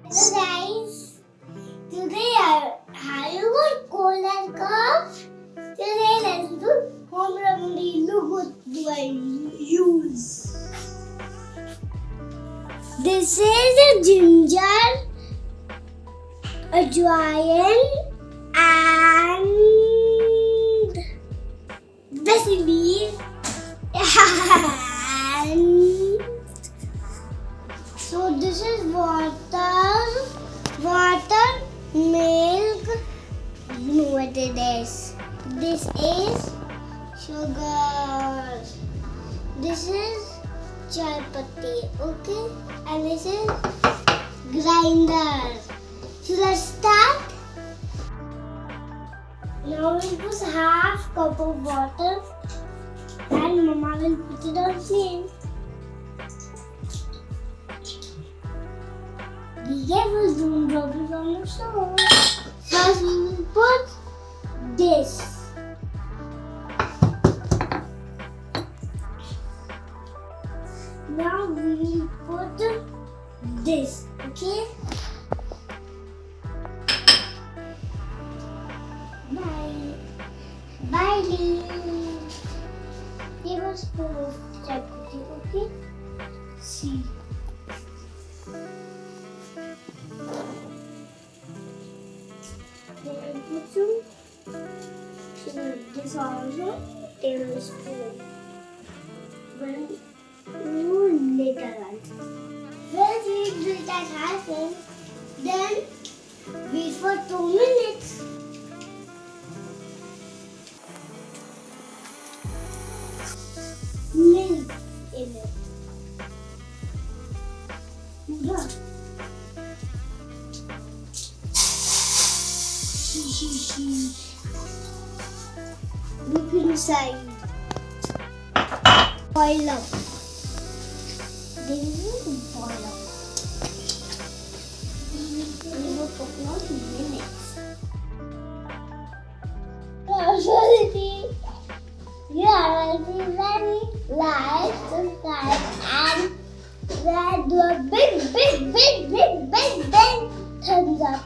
Hello guys, today I have got cold and cough. Today let's do home remedy. Look what do I use. This is a ginger, ajwain, and basically and so this is water, milk. You know what it is. This is sugar. This is chai patti, okay? And this is grinder. So let's start. Now we'll put half cup of water, and Mama will put it on flame. Be careful, don't drop it on the stove. First we will put this. Now we will put this, okay? Bye. Bye, Lee. Give us a spoon of chapati, okay? See. Then put some this also tablespoon. When you later on. Once we do that happen, then wait for 2 minutes. Milk in it. Look. Look inside. Boil up. They will boil up. We will cook 1 minute. Yeah, I'll be ready. Like, subscribe, and do a big thumbs up.